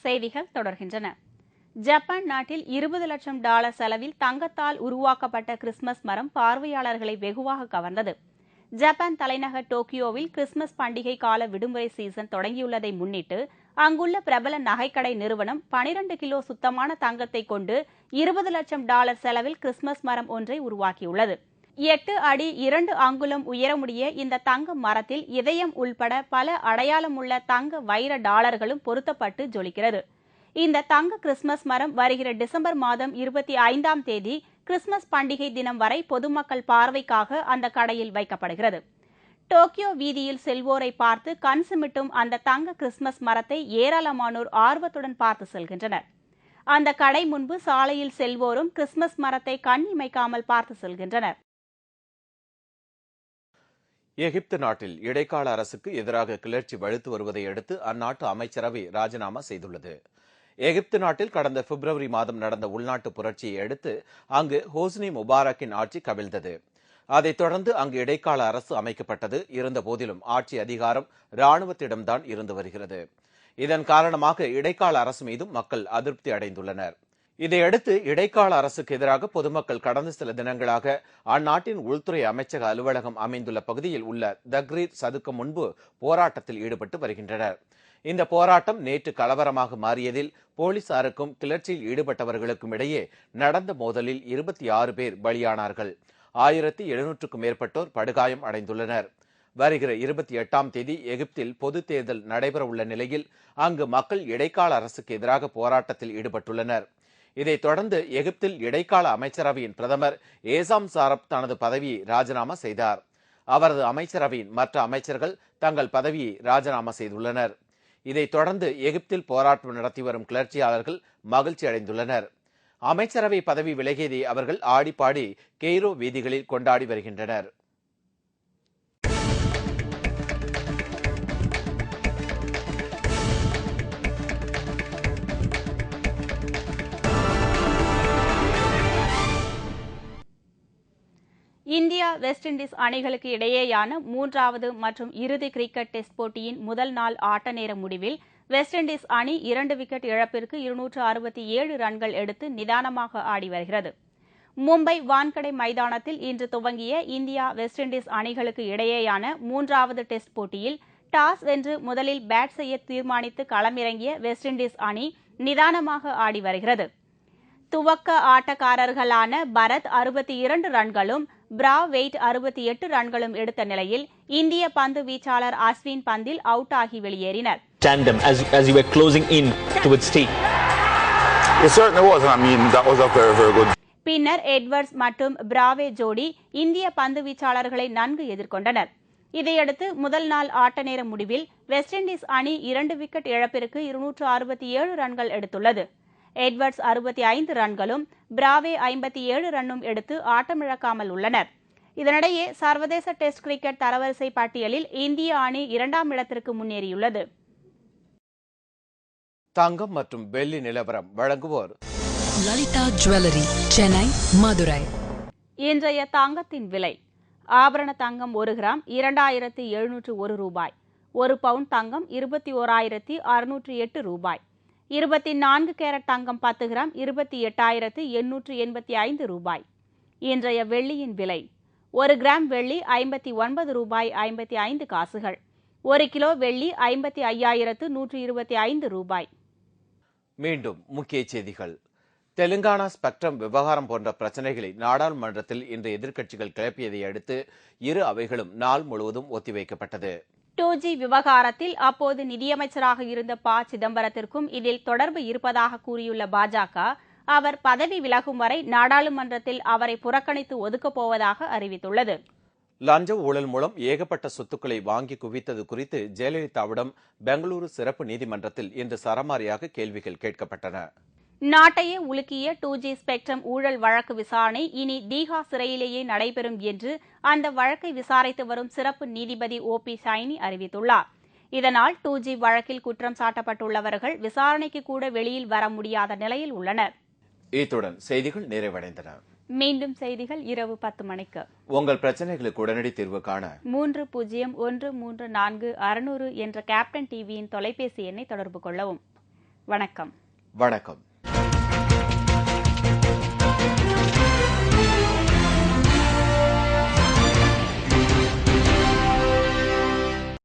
செய்திகள் தொடர்கின்றன. ஜப்பான் நாட்டில் $20 லட்சம் செலவில் தங்கத்தால் உருவாக்கப்பட்ட கிறிஸ்துமஸ் மரம் பார்வையாளர்களை வெகுவாக கவர்ந்தது. ஜப்பான் தலைநகர் டோக்கியோவில் கிறிஸ்துமஸ் பண்டிகை கால விடுமுறை சீசன் தொடங்கியுள்ளதை முன்னிட்டு அங்குள்ள பிரபல நகைக்கடை நிறுவனம் 12 கிலோ சுத்தமான தங்கத்தை கொண்டு $20 லட்சம் செலவில் கிறிஸ்துமஸ் மரம் ஒன்றை உருவாக்கியுள்ளது. 8 அடி 2 அங்குலம் உயரமுடைய இந்த தங்க மரத்தில் இதயம் உள்பட பல அடையாளமுள்ள தங்க வைர டாலர்களும் பொருத்தப்பட்டு ஜொலிக்கிறது. இந்த தங்க கிறிஸ்துமஸ் மரம் வருகிற டிசம்பர் மாதம் 25ஆம் தேதி கிறிஸ்துமஸ் பண்டிகை தினம் வரை பொதுமக்கள் பார்வைக்காக அந்த கடையில் வைக்கப்படுகிறது. டோக்கியோ வீதியில் செல்வோரை பார்த்து கண் சிமிட்டும் அந்த தங்க கிறிஸ்துமஸ் மரத்தை ஏராளமானோர் ஆர்வத்துடன் பார்த்து செல்கின்றனர். அந்த கடை முன்பு சாலையில் செல்வோரும் கிறிஸ்துமஸ் மரத்தை கண் இமைக்காமல் பார்த்து செல்கின்றனர். எகிப்து நாட்டில் இடைக்கால அரசுக்கு எதிராக கிளர்ச்சி வலுத்து வருவதை அடுத்து அந்நாட்டு அமைச்சரவை ராஜினாமா செய்துள்ளது. எகிப்து நாட்டில் கடந்த பிப்ரவரி மாதம் நடந்த உள்நாட்டு புரட்சியை அடுத்து அங்கு ஹோஸ்னி முபாரக்கின் ஆட்சி கவிழ்ந்தது. அதைத் தொடர்ந்து அங்கு இடைக்கால அரசு அமைக்கப்பட்டது. இருந்த போதிலும் ஆட்சி அதிகாரம் ராணுவத்திடம்தான் இருந்து வருகிறது. இதன் காரணமாக இடைக்கால அரசு மீதும் மக்கள் அதிருப்தி அடைந்துள்ளனர். இதையடுத்து இடைக்கால அரசுக்கு எதிராக பொதுமக்கள் கடந்த சில தினங்களாக அந்நாட்டின் உள்துறை அமைச்சக அலுவலகம் அமைந்துள்ள பகுதியில் உள்ள தக்ரீர் சதுக்கம் முன்பு போராட்டத்தில் ஈடுபட்டு வருகின்றனர். இந்த போராட்டம் நேற்று கலவரமாக மாறியதில் போலீசாருக்கும் கிளர்ச்சியில் ஈடுபட்டவர்களுக்கும் இடையே நடந்த மோதலில் 26 பேர் பலியானார்கள். 1700க்கும் மேற்பட்டோர் படுகாயம் அடைந்துள்ளனர். வருகிற 28ஆம் தேதி எகிப்தில் பொது தேர்தல் நடைபெறவுள்ள நிலையில் அங்கு மக்கள் இடைக்கால அரசுக்கு எதிராக போராட்டத்தில் ஈடுபட்டுள்ளனர். இதைத் தொடர்ந்து எகிப்தில் இடைக்கால அமைச்சரவையின் பிரதமர் ஏசாம் சாரப் தனது பதவியை ராஜினாமா செய்தார். அவரது அமைச்சரவையின் மற்ற அமைச்சர்கள் தங்கள் பதவியை ராஜினாமா செய்துள்ளனர். இதைத் தொடர்ந்து எகிப்தில் போராட்டம் நடத்தி வரும் கிளர்ச்சியாளர்கள் மகிழ்ச்சி அடைந்துள்ளனர். அமைச்சரவை பதவி விலகியதை அவர்கள் ஆடிப்பாடி கெய்ரோ வீதிகளில் கொண்டாடி வருகின்றனர். இந்தியா வெஸ்ட் இண்டீஸ் அணிகளுக்கு இடையேயான 3வது மற்றும் இறுதி கிரிக்கெட் டெஸ்ட் போட்டியின் முதல் நாள் ஆட்ட நேர முடிவில் வெஸ்ட் இண்டீஸ் அணி 2 விக்கெட் இழப்பிற்கு 267 ரன்கள் எடுத்து நிதானமாக ஆடி வருகிறது. மும்பை வான்கடை மைதானத்தில் இன்று துவங்கிய இந்தியா வெஸ்ட் இண்டீஸ் அணிகளுக்கு இடையேயான 3வது டெஸ்ட் போட்டியில் டாஸ் வென்று முதலில் பேட் செய்ய தீர்மானித்து களமிறங்கிய வெஸ்ட் இண்டீஸ் அணி நிதானமாக ஆடி வருகிறது. துவக்க ஆட்டக்காரர்களான பரத் 62 ரன்களும் பிராவெய்ட் 68 ரன்களும் எடுத்த நிலையில் இந்திய பந்து வீச்சாளர் அஸ்வின் பந்தில் அவுட் ஆகி வெளியேறினர். As you were closing in towards tea. It certainly was. I mean, that was a very, very good. பின்னர் எட்வர்ட்ஸ் மற்றும் பிராவே ஜோடி இந்திய பந்து வீச்சாளர்களை நன்கு எதிர்கொண்டனர். இதையடுத்து முதல் நாள் ஆட்ட நேர முடிவில் வெஸ்ட் இண்டீஸ் அணி 2 விக்கெட் இழப்பிற்கு 267 ரன்கள் எடுத்துள்ளது. எட்வர்ட்ஸ் 65 ரன்களும் பிராவே 57 ரன்னும் எடுத்து ஆட்டமிழக்காமல் உள்ளனர். இதனிடையே சர்வதேச டெஸ்ட் கிரிக்கெட் தரவரிசை பட்டியலில் இந்திய அணி 2ஆம் இடத்திற்கு முன்னேறியுள்ளது. தங்கம் மற்றும் வெள்ளி நிலவரம் வழங்குவோர் லலிதா ஜுவல்லரி, சென்னை, மதுரை. இன்றைய தங்கத்தின் விலை: ஆபரண தங்கம் 1 கிராம் 2701 ரூபாய், 1 பவுண்ட் தங்கம் 21608 ரூபாய், 24 கேரட் தங்கம் 10 கிராம் 28,885 ரூபாய். இன்றைய வெள்ளியின் விலை: 1 கிராம் வெள்ளி 59 ரூபாய் 55 காசுகள், 1 கிலோ வெள்ளி 55,125 ரூபாய். மீண்டும் முக்கிய செய்திகள். தெலுங்கானா ஸ்பெக்ட்ரம் விவகாரம் போன்ற பிரச்சனைகளை நாடாளுமன்றத்தில் இன்று எதிர்க்கட்சிகள் கிளப்பியதை அடுத்து இரு அவைகளும் நாள் முழுவதும் ஒத்திவைக்கப்பட்டது. 2G விவகாரத்தில் அப்போது நிதியமைச்சராக இருந்த ப. சிதம்பரத்திற்கும் இதில் தொடர்பு இருப்பதாக கூறியுள்ள பாஜக, அவர் பதவி விலகும் வரை நாடாளுமன்றத்தில் அவரை புறக்கணித்து ஒதுக்கப் போவதாக அறிவித்துள்ளது. லஞ்ச ஊழல் மூலம் ஏகப்பட்ட சொத்துக்களை வாங்கி குவித்தது குறித்து ஜெயலலிதாவிடம் பெங்களூரு சிறப்பு நீதிமன்றத்தில் இன்று சரமாரியாக கேள்விகள் கேட்கப்பட்டன. நாட்டையே உலுக்கிய 2G ஸ்பெக்ட்ரம் ஊழல் வழக்கு விசாரணை இனி தீகா சிறையிலேயே நடைபெறும் என்று அந்த வழக்கை விசாரித்து வரும் சிறப்பு நீதிபதி OP சைனி அறிவித்துள்ளார். இதனால் 2G வழக்கில் குற்றம் சாட்டப்பட்டுள்ளவர்கள் விசாரணைக்கு கூட வெளியில் வர முடியாத நிலையில் உள்ளனர். இத்துடன் செய்திகள் நிறைவடைந்தன. மீண்டும் செய்திகள் இரவு 10 மணிக்கு. உங்கள் பிரச்சனைகளுக்கு உடனடி தீர்வு காண 30134600 என்ற கேப்டன் டிவியின் தொலைபேசி எண்ணை தொடர்பு கொள்ளவும். வணக்கம். வணக்கம்.